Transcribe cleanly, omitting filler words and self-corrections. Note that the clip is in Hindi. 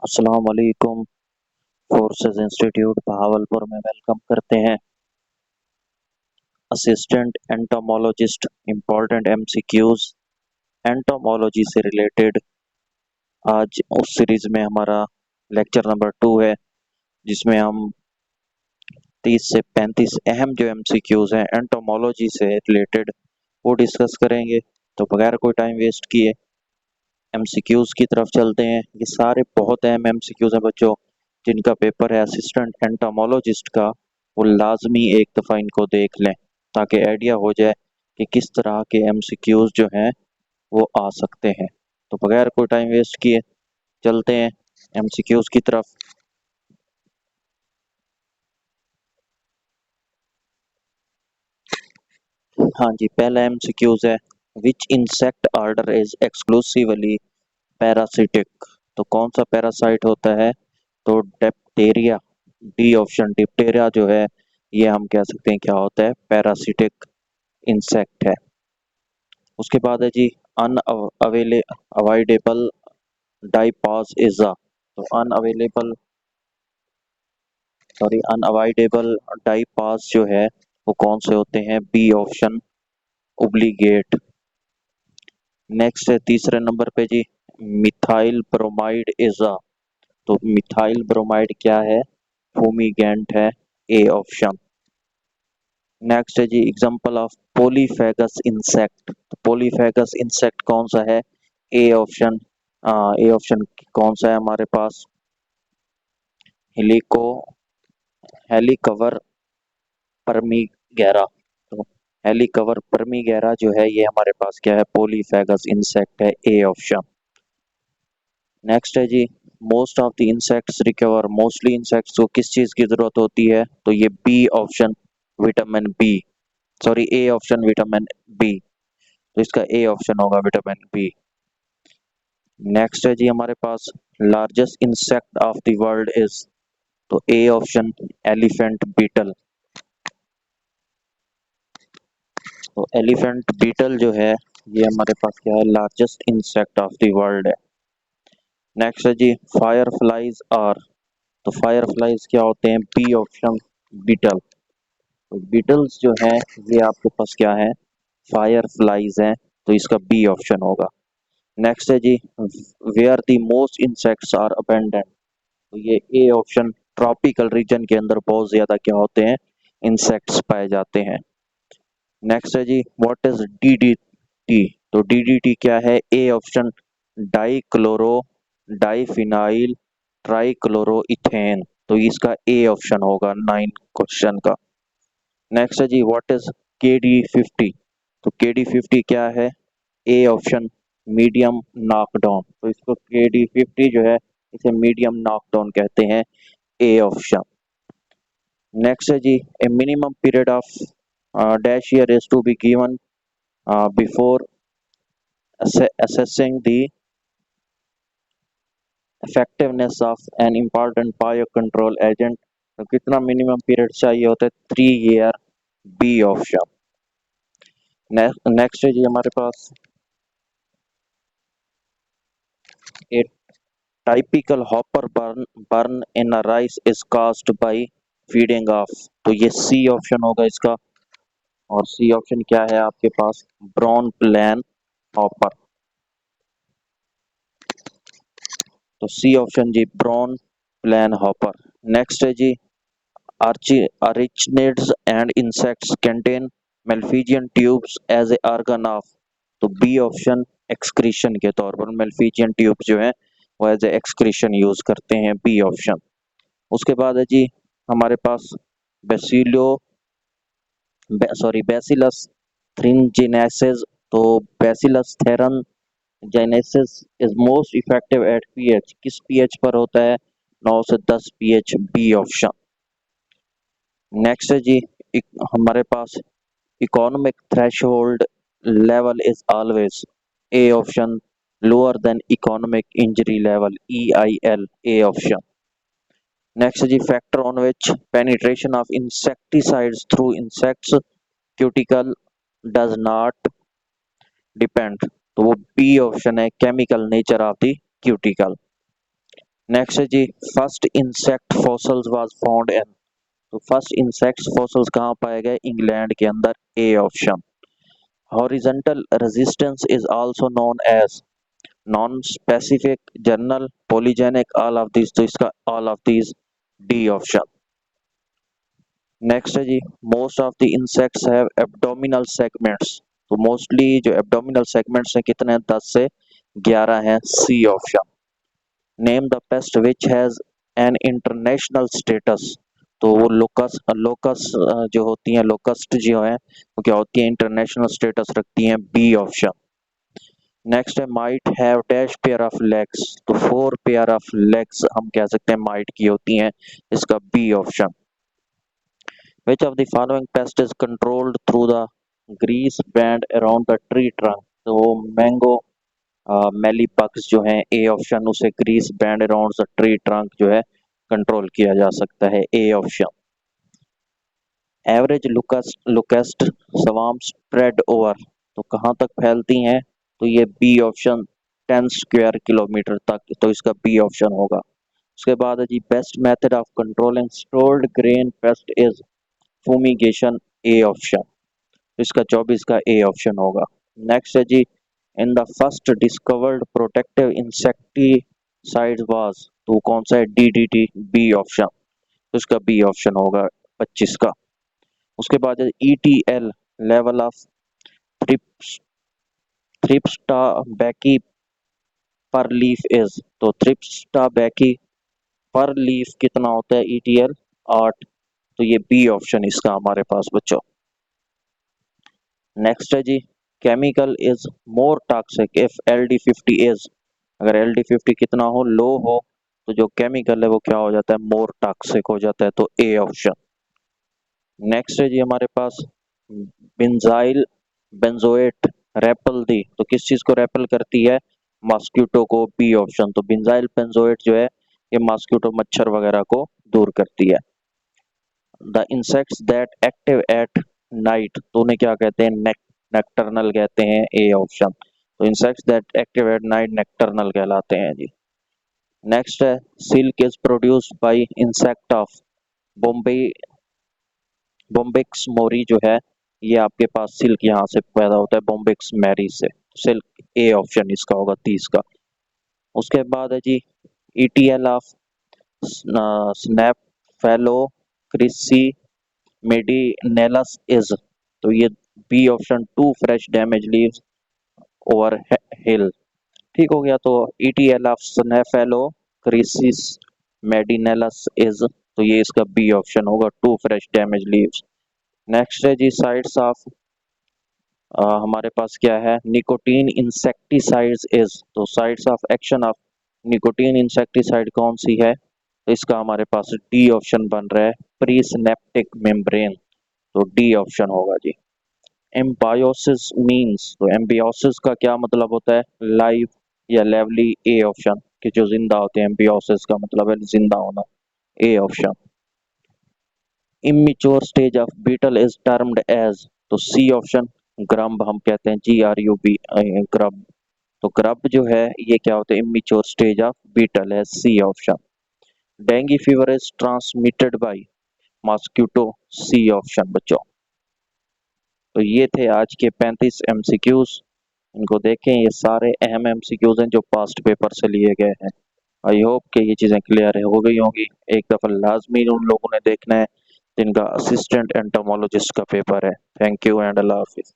अस्सलाम वालेकुम। फोर्सेस इंस्टीट्यूट बहावलपुर में वेलकम करते हैं। Assistant entomologist important MCQs entomology से रिलेटेड आज उस सीरीज में हमारा लेक्चर नंबर 2 है, जिसमें हम 30 से 35 अहम जो एमसीक्यूज हैं एंटोमोलॉजी से रिलेटेड वो डिस्कस करेंगे। तो बगैर कोई टाइम वेस्ट किए एमसीक्यूज की तरफ चलते हैं। ये सारे बहुत अहम एमसीक्यूज हैं बच्चों, जिनका पेपर है असिस्टेंट एंटोमोलॉजिस्ट का। वो लाजमी एक दफ़ा इनको देख लें ताकि आइडिया हो जाए कि किस तरह के एमसीक्यूज जो हैं वो आ सकते हैं। तो बगैर कोई टाइम वेस्ट किए चलते हैं एमसीक्यूज की तरफ। हाँ जी, पहला एमसीक्यूज है, विच insect order is exclusively parasitic. तो कौन सा पैरासाइट होता है? तो डिप्टेरिया। डी ऑप्शन डिप्टेरिया जो है ये हम कह सकते हैं क्या होता है, पैरासिटिक इंसेक्ट है। उसके बाद है जी अनअवेले अवॉइडेबल डाइपास इज़ा। तो अनअवॉइडेबल डाइपास जो है वो कौन से होते हैं? B option obligate. नेक्स्ट है तीसरे नंबर पे जी, मिथाइल ब्रोमाइड इज़ा। तो मिथाइल ब्रोमाइड क्या है? फूमीगेंट है, ए ऑप्शन। नेक्स्ट है जी, एग्जांपल ऑफ पॉलीफेगस इंसेक्ट। तो पॉलीफेगस इंसेक्ट कौन सा है? A option. ए ऑप्शन कौन सा है हमारे पास? हेलिको हेलिकवर परमीगेरा। तो हेलिकवर परमीगेरा जो है ये हमारे पास क्या है? पॉलीफेगस इंसेक्ट है, ए ऑप्शन। नेक्स्ट है जी, most of the insects recover. Mostly insects को किस चीज की जरूरत होती है? तो ये B option vitamin B, sorry A option vitamin B. तो इसका ए ऑप्शन होगा विटामिन बी। नेक्स्ट है जी हमारे पास, largest insect of the world is. तो ए ऑप्शन एलिफेंट बीटल। तो एलिफेंट बीटल जो है ये हमारे पास क्या है? Largest insect of the world है। नेक्स्ट है जी, फायर फ्लाइज आर। तो फायर फ्लाइज क्या होते हैं? B option beetle. तो बीटल्स जो है ये आपके पास क्या है? फायर फ्लाइज हैं, तो इसका बी ऑप्शन होगा। नेक्स्ट है जी, where the most insects are abundant. तो ये ए ऑप्शन ट्रॉपिकल रीजन के अंदर बहुत ज्यादा क्या होते हैं? इंसेक्ट्स पाए जाते हैं। नेक्स्ट है जी, व्हाट इज डीडीटी। तो डीडीटी क्या है? A option dichloro diphenyl trichloro ethane. तो इसका ए ऑप्शन होगा 9 क्वेश्चन का। नेक्स्ट है जी, व्हाट इज के डी 50। तो के डी 50 क्या है? A option medium knockdown. तो इसको के डी 50 जो है इसे मीडियम नॉकडाउन कहते हैं, ए ऑप्शन। नेक्स्ट है जी, a minimum period of dash year is to be given before assessing the effectiveness of an important biocontrol agent। तो कितना मिनिमम पीरियड चाहिए होता है? 3 ईयर, बी ऑप्शन। नेक्स्ट है जी हमारे पास, a typical hopper burn in a rice is caused by feeding of. तो ये सी ऑप्शन होगा इसका। और सी ऑप्शन क्या है आपके पास? Brown plan hopper. तो सी ऑप्शन जी ब्राउन प्लान हॉपर। नेक्स्ट है जी, arachnids and insects contain malphizian tubes as a organ of। तो बी ऑप्शन एक्सक्रीशन के तौर पर मेल्फिजियन ट्यूब जो है वो एज ए एक्सक्रीशन यूज करते हैं, बी ऑप्शन। उसके बाद है जी हमारे पास बेसिलो बेसिलस थ्रिंजिनेसिस। तो bacillus thuringiensis is most effective at pH. किस पीएच पर होता है? 9 से 10 पीएच, बी ऑप्शन। नेक्स्ट है जी, हमारे पास economic threshold level is always, A option lower than economic injury level, EIL, A option. Next जी, factor on which penetration of insecticides through insects cuticle does not depend. तो वो बी ऑप्शन है, chemical nature of the cuticle. Next है जी, first insect fossils was found in. तो फर्स्ट इंसेक्ट फॉसल्स कहाँ पाए गए? इंग्लैंड के अंदर, A option. Horizontal resistance is also known as non specific, general, polygenic, all of this. तो इसका all of this, D option. Next है जी, most of the insects have abdominal segments. तो मोस्टली जो एब्डोमिनल सेगमेंट्स हैं कितने हैं? 10 से 11 हैं, C option. Name the pest which has an international status. तो वो लोकस लोकस जो होती हैं, लोकस्ट जो है वो क्या होती है? इंटरनेशनल स्टेटस रखती हैं, बी ऑप्शन। नेक्स्ट है, might have dash pair of legs. तो 4 पेयर ऑफ लेग्स हम कह सकते हैं माइट की होती हैं, इसका B option. Which of the following pest is controlled through the grease band around the tree trunk? तो मैंगो मेली बग्स जो हैं, ए ऑप्शन, उसे grease band around the tree trunk जो है कंट्रोल किया जा सकता है, ए ऑप्शन। एवरेज लुकेस्ट स्वाम स्प्रेड ओवर। तो कहाँ तक फैलती हैं? तो ये बी ऑप्शन, 10 स्क्वायर किलोमीटर तक। तो इसका बी ऑप्शन होगा। उसके बाद है जी, best method of controlling stored grain pest is fumigation, A option. तो इसका 24 का ए ऑप्शन होगा। नेक्स्ट है जी, in the first discovered protective insecticide was. तो कौन सा है? DDT, B option. तो इसका बी ऑप्शन होगा 25 का। उसके बाद है ETL level of thrips thrips tabaci पर लीफ इज। तो थ्रिप्सटा बैकी पर लीफ कितना होता है? ईटीएल 8। तो ये बी ऑप्शन इसका हमारे पास बच्चों। नेक्स्ट है जी, chemical is more toxic if LD50 is. अगर LD50 कितना हो? लो हो, तो जो केमिकल है वो क्या हो जाता है? मोर टॉक्सिक हो जाता है, तो ए ऑप्शन। नेक्स्ट है जी हमारे पास, बेंजाइल बेंजोएट रेपल दी। तो किस चीज को रेपल करती है? मॉस्किटो को, बी ऑप्शन। तो बेंजाइल बेंजोएट जो है ये मॉस्किटो, मच्छर वगैरह को दूर करती है। The insects that active at night, तो उन्हें क्या कहते हैं? नेक्टर्नल कहते हैं, ए ऑप्शन। तो insects that active at night nocturnal कहलाते हैं जी। नेक्स्ट है, silk is produced by insect of Bombay bombyx mori जो है, ये आपके पास सिल्क यहाँ से पैदा होता है, बॉम्बिक्स मैरी से। सिल्क, ए ऑप्शन इसका होगा 30 का। उसके बाद है जी, ETL of cnaphalocrocis medinalis is. तो ये B option, two fresh damage leaves over hill. ठीक हो गया। तो ETL of cnaphalocrocis medinalis is. तो ये इसका बी ऑप्शन होगा, two fresh damage leaves. Next है जी, साइड्स ऑफ हमारे पास क्या है? Nicotine insecticides is. तो sides of action of nicotine insecticide कौन सी है? तो इसका हमारे पास डी ऑप्शन बन रहा है, प्री सिनेप्टिक मेम्ब्रेन। तो डी ऑप्शन होगा जी। एम्बायोसिस मीन्स, तो एम्बियोसिस का क्या मतलब होता है? लाइव या लेवली, ए ऑप्शन। कि जो जिंदा होते हैं, एम्बियोसिस का मतलब है जिंदा होना, A option. Immature stage of beetle is termed as. तो सी ऑप्शन, ग्रम्ब हम कहते हैं, GRUB, ग्रब। तो ग्रब जो है ये क्या होता है? इमेच्योर स्टेज ऑफ बीटल है, C option. Dengue fever is transmitted by mosquito, C option बच्चों। तो ये थे आज के 35 MCQs। इनको देखें, ये सारे अहम MCQs हैं जो पास्ट पेपर से लिए गए हैं। आई होप कि ये चीज़ें क्लियर हो गई होंगी। एक दफ़ा लाजमी उन लोगों ने देखना है जिनका असिस्टेंट एंटोमोलॉजिस्ट का पेपर है। थैंक यू एंड अल्लाह हाफिज़।